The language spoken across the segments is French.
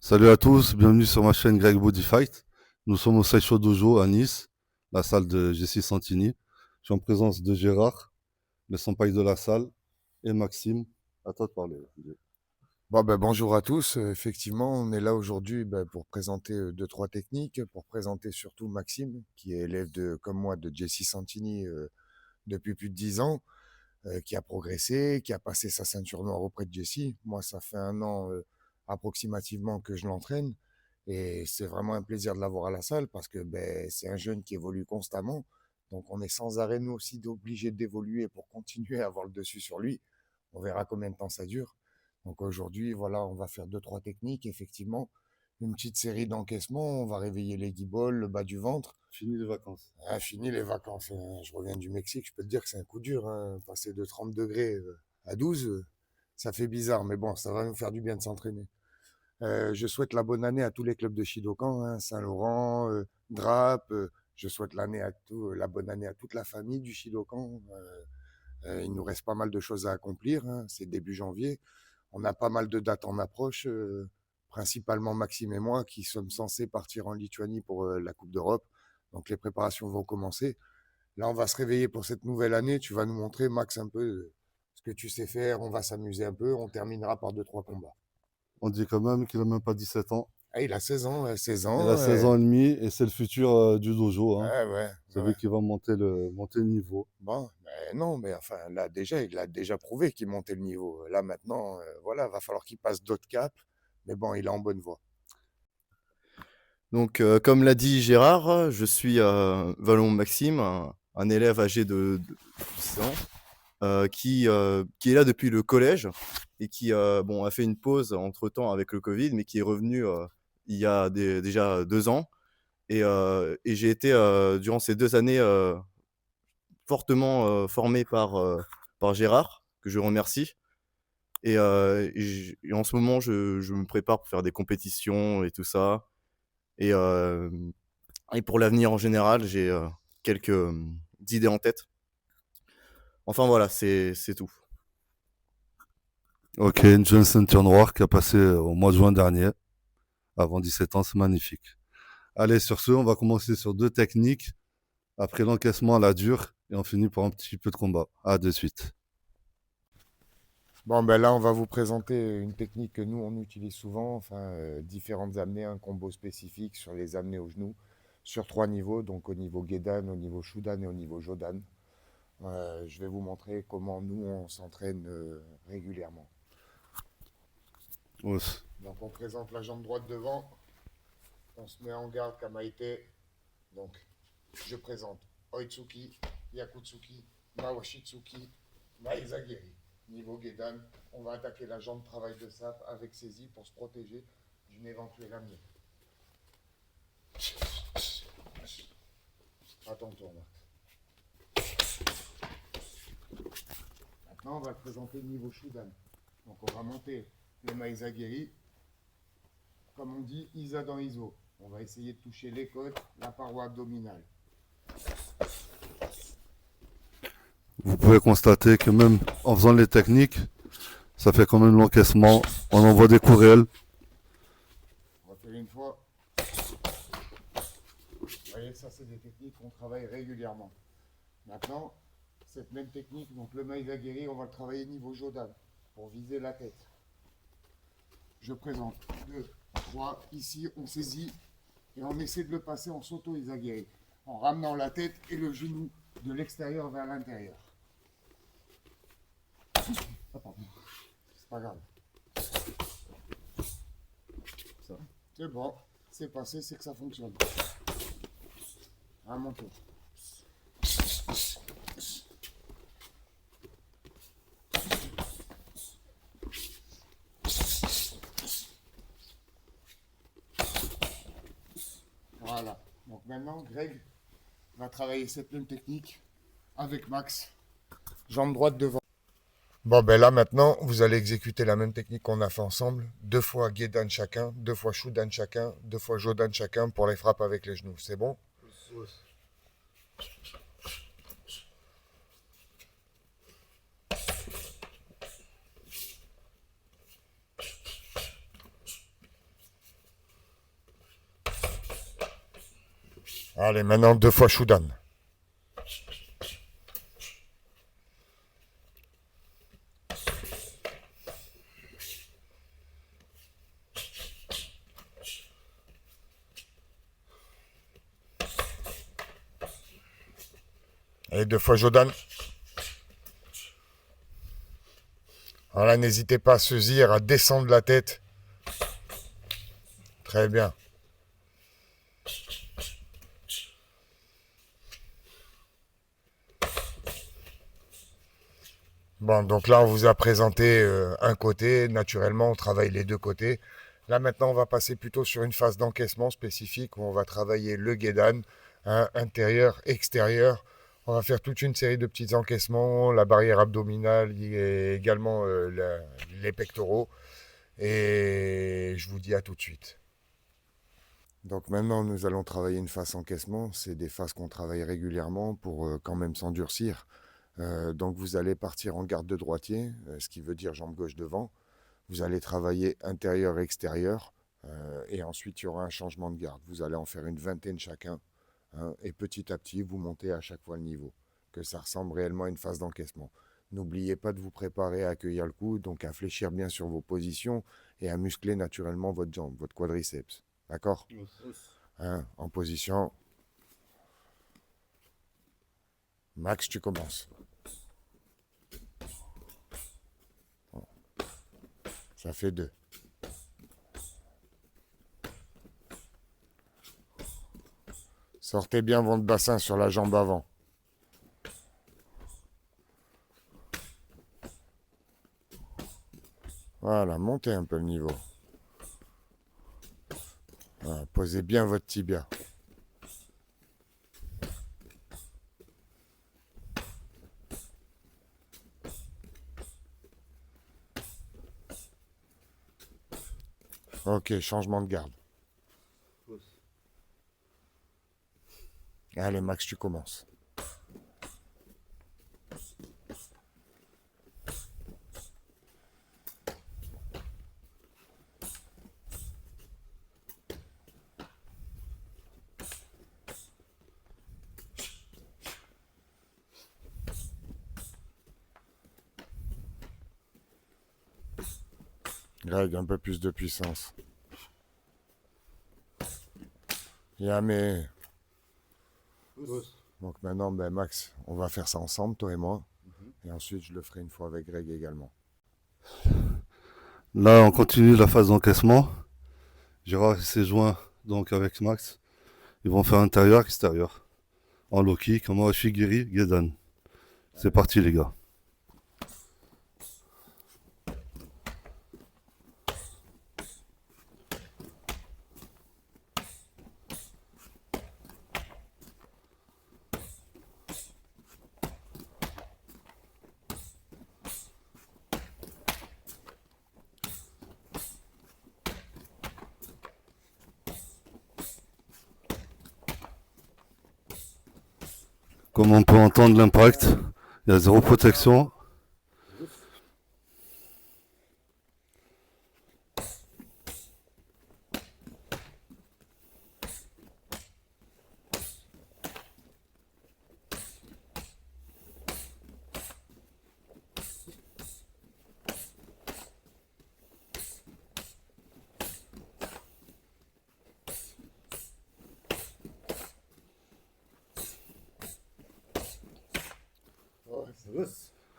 Salut à tous, bienvenue sur ma chaîne Greg Body Fight. Nous sommes au Sideshow Dojo à Nice, la salle de Jessie Santini. Je suis en présence de Gérard, le senpai de la salle, et Maxime. À toi de parler. Bonjour à tous. Effectivement, on est là aujourd'hui pour présenter deux, trois techniques, pour présenter surtout Maxime, qui est élève comme moi de Jesse Santini depuis plus de 10 ans, qui a progressé, qui a passé sa ceinture noire auprès de Jesse. Moi, ça fait un an approximativement que je l'entraîne et c'est vraiment un plaisir de l'avoir à la salle parce que c'est un jeune qui évolue constamment. Donc, on est sans arrêt, nous aussi, obligés d'évoluer pour continuer à avoir le dessus sur lui. On verra combien de temps ça dure. Donc aujourd'hui, voilà, on va faire deux, trois techniques, effectivement. Une petite série d'encaissements, on va réveiller les guiboles, le bas du ventre. Fini les vacances. Ah, fini les vacances, hein. Je reviens du Mexique, je peux te dire que c'est un coup dur, hein. Passer de 30 degrés à 12, ça fait bizarre, mais bon, ça va nous faire du bien de s'entraîner. Je souhaite la bonne année à tous les clubs de Shidokan, hein, Saint-Laurent, Drape. Je souhaite la bonne année à toute la famille du Shidokan. Il nous reste pas mal de choses à accomplir, hein. C'est début janvier. On a pas mal de dates en approche, principalement Maxime et moi, qui sommes censés partir en Lituanie pour la Coupe d'Europe. Donc les préparations vont commencer. Là, on va se réveiller pour cette nouvelle année. Tu vas nous montrer, Max, un peu ce que tu sais faire. On va s'amuser un peu. On terminera par deux, trois combats. On dit quand même qu'il n'a même pas 17 ans. Ah, il a 16 ans, 16 Il a ans. 16 ans et demi et c'est le futur du dojo, hein. Ouais, ouais, C'est ouais. lui qui va monter le niveau. Bon, non, mais enfin, là, déjà, il a déjà prouvé qu'il montait le niveau. Là, maintenant, voilà, va falloir qu'il passe d'autres caps. Mais bon, il est en bonne voie. Donc, comme l'a dit Gérard, je suis Vallon Maxime, un élève âgé de 10 ans, qui est là depuis le collège et qui bon, a fait une pause entre-temps avec le Covid, mais qui est revenu il y a déjà 2 ans. Et j'ai été, durant ces 2 années, fortement formé par Gérard, que je remercie. Et en ce moment, je me prépare pour faire des compétitions et tout ça. Et, euh, et pour l'avenir en général, j'ai quelques idées en tête. Enfin voilà, c'est tout. Ok, une jeune ceinture noire qui a passé au mois de juin dernier, avant 17 ans, c'est magnifique. Allez, sur ce, on va commencer sur deux techniques. Après l'encaissement à la dure, et on finit par un petit peu de combat. À de suite. Bon, ben là, on va vous présenter une technique que nous, on utilise souvent, enfin, différentes amenées, un combo spécifique sur les amenées au genou, sur trois niveaux, donc au niveau Gedan, au niveau Shudan et au niveau Jodan. Je vais vous montrer comment nous, on s'entraîne régulièrement. Ose. Donc, on présente la jambe droite devant, on se met en garde Kamaite. Donc, je présente Oitsuki, Yakutsuki, Nawashitsuki, Maizagiri. Niveau Gedan, on va attaquer la jambe travail de sape avec saisie pour se protéger d'une éventuelle amenée. À ton tour, Max. Maintenant, on va présenter le niveau Shudan. Donc, on va monter le Maizagiri. Comme on dit, Isa dans Iso. On va essayer de toucher les côtes, la paroi abdominale. Vous pouvez constater que même en faisant les techniques, ça fait quand même l'encaissement. On envoie des coups réels. On va faire une fois. Vous voyez, ça, c'est des techniques qu'on travaille régulièrement. Maintenant, cette même technique, donc le Maizagiri, on va le travailler niveau Jodan pour viser la tête. Je présente 2, 3. Ici, on saisit et on essaie de le passer en s'auto-Izagiri, en ramenant la tête et le genou de l'extérieur vers l'intérieur. Ah, pardon. C'est pas grave. Ça. C'est bon, c'est passé, c'est que ça fonctionne. À mon tour. Voilà. Donc maintenant, Greg va travailler cette même technique avec Max. Jambe droite devant. Bon, ben là maintenant, vous allez exécuter la même technique qu'on a fait ensemble. 2 fois Gedan chacun, 2 fois Shudan chacun, 2 fois Jodan chacun pour les frappes avec les genoux. C'est bon? Allez, maintenant 2 fois Shudan. Allez, 2 fois Jodan. Alors là, n'hésitez pas à saisir, à descendre la tête. Très bien. Bon, donc là, on vous a présenté un côté. Naturellement, on travaille les deux côtés. Là, maintenant, on va passer plutôt sur une phase d'encaissement spécifique où on va travailler le guédan, hein, intérieur, extérieur. On va faire toute une série de petits encaissements, la barrière abdominale et également les pectoraux. Et je vous dis à tout de suite. Donc maintenant, nous allons travailler une phase encaissement. C'est des phases qu'on travaille régulièrement pour quand même s'endurcir. Donc vous allez partir en garde de droitier, ce qui veut dire jambe gauche devant. Vous allez travailler intérieur-extérieur. Et ensuite, il y aura un changement de garde. Vous allez en faire une vingtaine chacun. Hein, et petit à petit, vous montez à chaque fois le niveau. Que ça ressemble réellement à une phase d'encaissement. N'oubliez pas de vous préparer à accueillir le coup, donc à fléchir bien sur vos positions et à muscler naturellement votre jambe, votre quadriceps. D'accord? Hein, en position. Max, tu commences. Bon. Ça fait 2. Sortez bien votre bassin sur la jambe avant. Voilà, montez un peu le niveau. Voilà, posez bien votre tibia. Ok, changement de garde. Allez, Max, tu commences. Greg, un peu plus de puissance. Yamé. Donc maintenant, ben Max, on va faire ça ensemble, toi et moi. Et ensuite, je le ferai une fois avec Greg également. Là, on continue la phase d'encaissement. Gérard s'est joint donc avec Max. Ils vont faire intérieur-extérieur. En low kick, en Moashigiri, Gedan. C'est parti les gars. Comme on peut entendre l'impact, il y a zéro protection.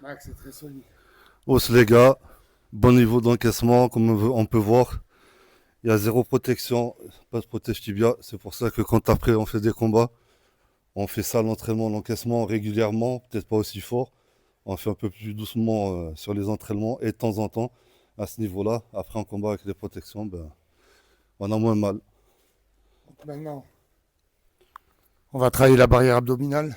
Max, c'est très solide. Hausse les gars, bon niveau d'encaissement, comme on peut voir. Il y a zéro protection, pas de protège tibia. C'est pour ça que quand après on fait des combats, on fait ça l'entraînement, l'encaissement régulièrement, peut-être pas aussi fort. On fait un peu plus doucement sur les entraînements et de temps en temps, à ce niveau-là, après en combat avec les protections, ben, on a moins mal. Donc maintenant, on va travailler la barrière abdominale.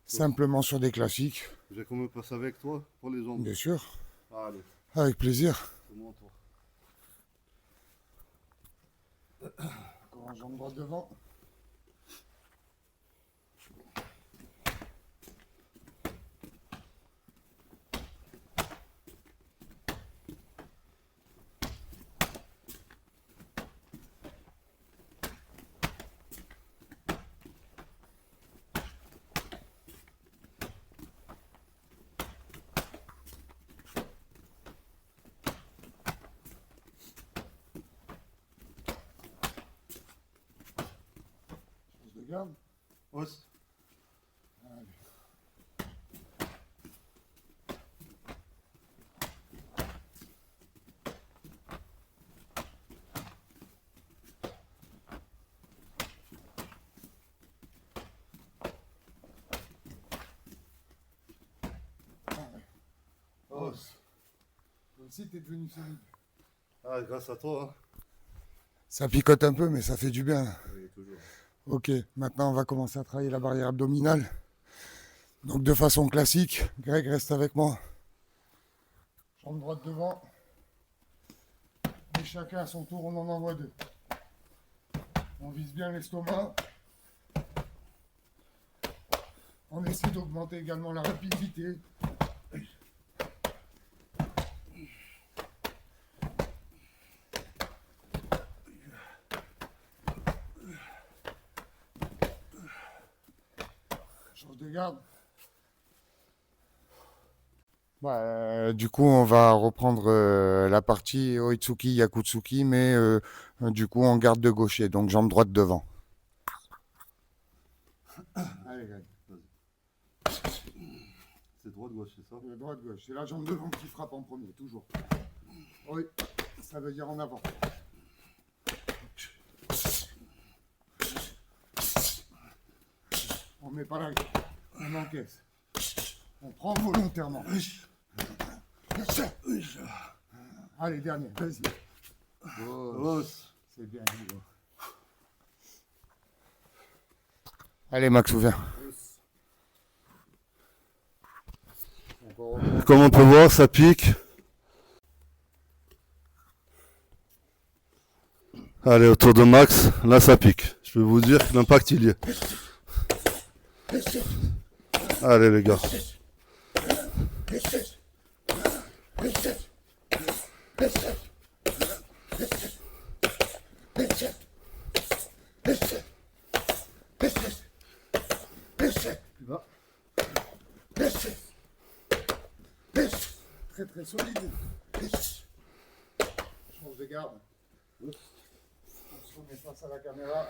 Simplement sur des classiques. Je vais quand même passer avec toi pour les jambes. Bien sûr. Allez, Avec plaisir. c'est mon tour. Encore un jambe droite devant. garde. Hausse. Hausse. Toi aussi, t'es devenu solide. Ah, grâce à toi. Hein. Ça picote un peu, mais ça fait du bien. Oui, toujours. Ok, maintenant on va commencer à travailler la barrière abdominale. Donc de façon classique, Greg reste avec moi. Jambe droite devant. Et chacun à son tour, on en envoie 2. On vise bien l'estomac. On essaie d'augmenter également la rapidité. Change de garde. Du coup, on va reprendre la partie Oitsuki Yakutsuki, mais du coup, on garde de gaucher, donc jambe droite devant. Allez, Greg. C'est droite-gauche, c'est ça? Droite-gauche, c'est la jambe devant qui frappe en premier, toujours. Oui, ça veut dire en avant. On met pas la garde, on encaisse. On prend volontairement. Allez, dernier, vas-y. Hausse. C'est bien, Hugo. Allez, Max, ouvert. Comme on peut voir, ça pique. Allez, autour de Max, là ça pique. Je peux vous dire que l'impact il y est. Allez les gars. Très très solide. Change de garde. On se remet face à la caméra.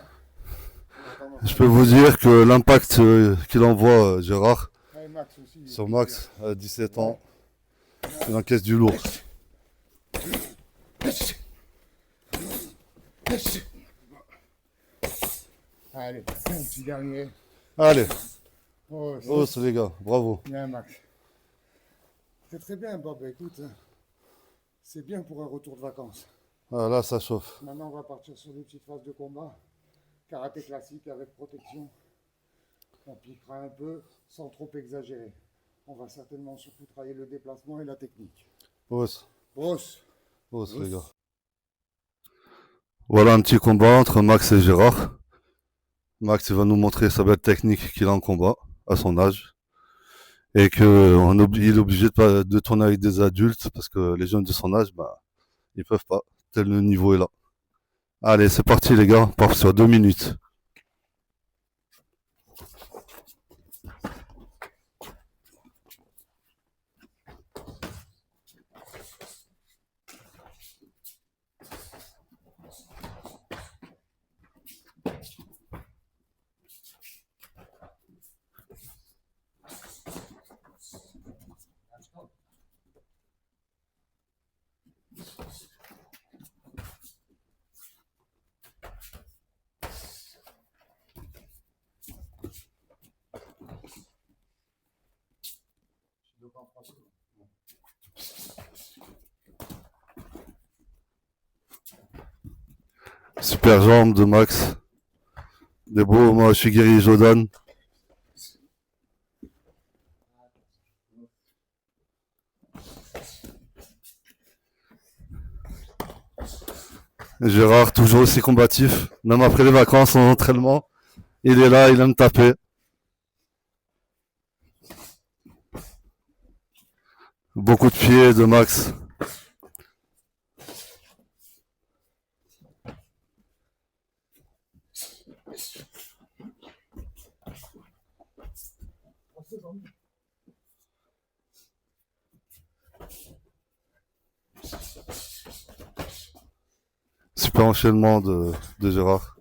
Je peux vous dire que l'impact qu'il envoie Gérard Allez, Max aussi. sur Max à 17 ans, il encaisse du lourd. Allez, un petit dernier. Allez, Oh, hausse les gars, bravo. bien, Max. C'est très bien, Bob. Écoute, c'est bien pour un retour de vacances. Ah, là ça chauffe. Maintenant, on va partir sur des petites phases de combat. Karaté classique avec protection. On piquera un peu sans trop exagérer. On va certainement surtout travailler le déplacement et la technique. Hausse, Brosse. hausse les gars. Voilà un petit combat entre Max et Gérard. Max il va nous montrer sa belle technique qu'il a en combat à son âge. Et qu'il est obligé de tourner avec des adultes parce que les jeunes de son âge, bah, ils peuvent pas. Tel le niveau est là. Allez, c'est parti les gars, on part sur 2 minutes. Super jambe de Max. Des beaux, moi je suis Guéry Jodan. Gérard, toujours aussi combatif, même après les vacances en entraînement. Il est là, il aime taper. Beaucoup de pieds de Max. Super enchaînement de Gérard.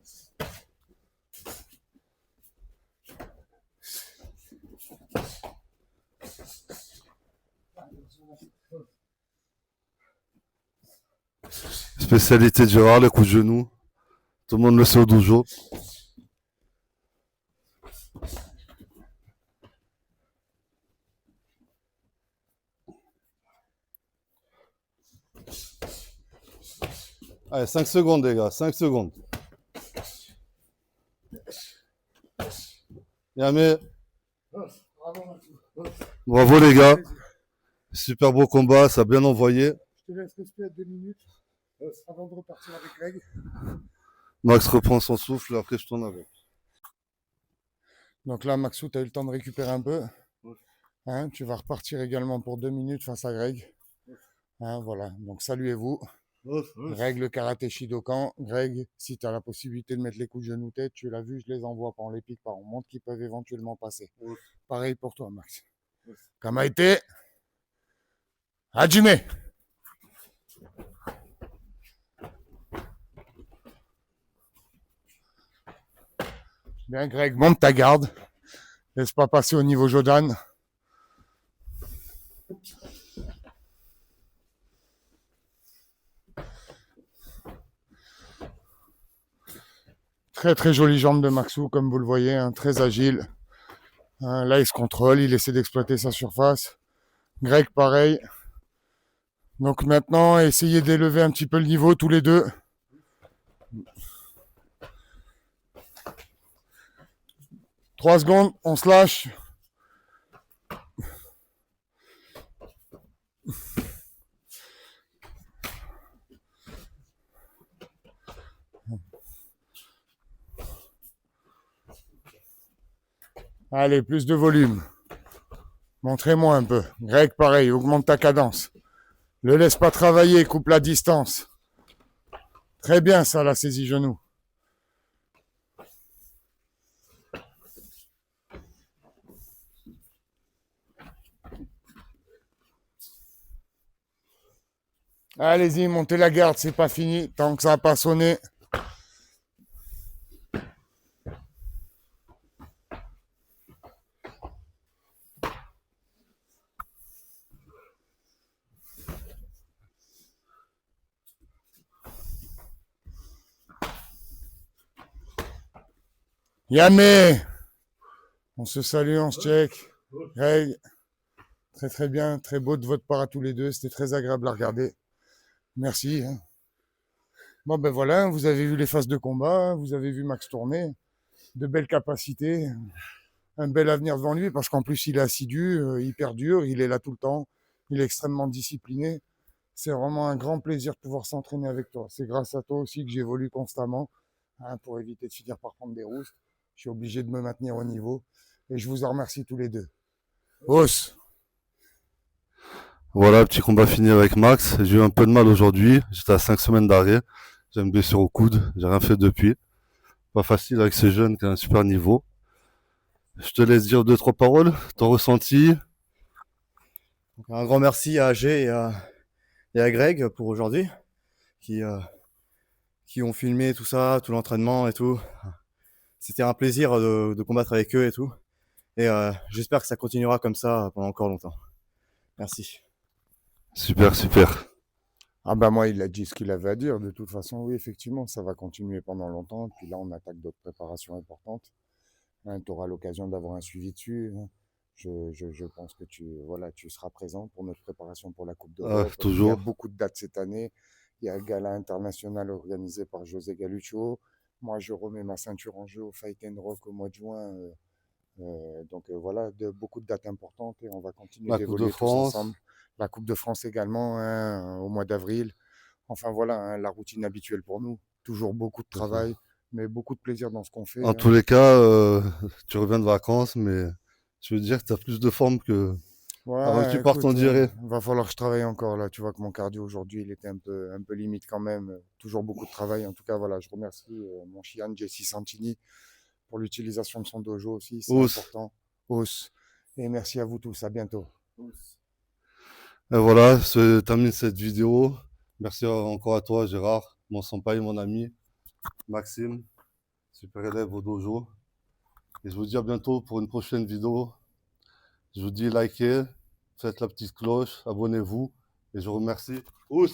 Spécialité de Gérard, les coups de genoux. Tout le monde le sait au dojo. Allez, 5 secondes, les gars, 5 secondes. Yamé, bravo les gars. Super beau combat, ça a bien envoyé. Je te laisse respirer 2 minutes avant de repartir avec Greg. Max reprend son souffle, après je tourne avec. Donc là, Maxou, tu as eu le temps de récupérer un peu. Hein, tu vas repartir également pour 2 minutes face à Greg. Hein, voilà, donc saluez-vous. Greg, le karaté Shidokan. Greg, si tu as la possibilité de mettre les coups de genoux tête, tu l'as vu, je les envoie, pas on les pique pas, on montre qu'ils peuvent éventuellement passer. Pareil pour toi, Max. Kamaite. Hajime. Bien, Greg, monte ta garde. Laisse pas passer au niveau Jodan. Très très jolie jambe de Maxou, comme vous le voyez, hein, très agile. Hein, là, il se contrôle, il essaie d'exploiter sa surface. Greg, pareil. Donc maintenant, essayez d'élever un petit peu le niveau tous les deux. Trois secondes, on se lâche. Allez, plus de volume. Montrez-moi un peu. Greg, pareil, augmente ta cadence. Le laisse pas travailler, coupe la distance. Très bien ça, la saisie genou. Allez-y, montez la garde, c'est pas fini. Tant que ça n'a pas sonné. Yamé, on se salue, on se check. Greg, très très bien, très beau de votre part à tous les deux. C'était très agréable à regarder. Merci. Hein. Bon ben voilà, vous avez vu les phases de combat, vous avez vu Max tourner, de belles capacités, un bel avenir devant lui parce qu'en plus il est assidu, hyper dur, il est là tout le temps, il est extrêmement discipliné. C'est vraiment un grand plaisir de pouvoir s'entraîner avec toi. C'est grâce à toi aussi que j'évolue constamment hein, pour éviter de finir par prendre des roustes. Je suis obligé de me maintenir au niveau et je vous en remercie tous les deux. Os. Voilà, petit combat fini avec Max. J'ai eu un peu de mal aujourd'hui. J'étais à 5 semaines d'arrêt. J'ai une blessure au coude. J'ai rien fait depuis. Pas facile avec ce jeune qui a un super niveau. Je te laisse dire 2-3 paroles. Ton ressenti. Donc, un grand merci à AG et à Greg pour aujourd'hui, qui ont filmé tout ça, tout l'entraînement et tout. C'était un plaisir de combattre avec eux et tout. Et j'espère que ça continuera comme ça pendant encore longtemps. Merci. Super, super. Ah bah moi, il a dit ce qu'il avait à dire. De toute façon, oui, effectivement, ça va continuer pendant longtemps. Puis là, on attaque d'autres préparations importantes. Hein, tu auras l'occasion d'avoir un suivi dessus. Hein. Je pense que tu seras présent pour notre préparation pour la Coupe d'Europe. Il y a Toujours. beaucoup de dates cette année. Il y a le gala international organisé par José Galuccio. Moi, je remets ma ceinture en jeu au Fight and Rock au mois de juin. Donc voilà, beaucoup de dates importantes et on va continuer La Coupe de d'évoluer tous France. ensemble. La Coupe de France également, hein, au mois d'avril. Enfin voilà, hein, la routine habituelle pour nous. Toujours beaucoup de travail, mais beaucoup de plaisir dans ce qu'on fait. En hein. tous les cas, tu reviens de vacances, mais je veux dire que tu as plus de forme que avant que tu partes en dirait. Va falloir que je travaille encore là. Tu vois que mon cardio aujourd'hui, il était un peu limite quand même. Toujours beaucoup de travail. En tout cas, voilà, je remercie mon Chian Jesse Santini pour l'utilisation de son dojo aussi. C'est important. Os. Et merci à vous tous. À bientôt. Et voilà, se termine cette vidéo. Merci encore à toi, Gérard, mon senpai, mon ami, Maxime, super élève au dojo. Et je vous dis à bientôt pour une prochaine vidéo. Je vous dis likez, faites la petite cloche, abonnez-vous. Et je vous remercie. Ous.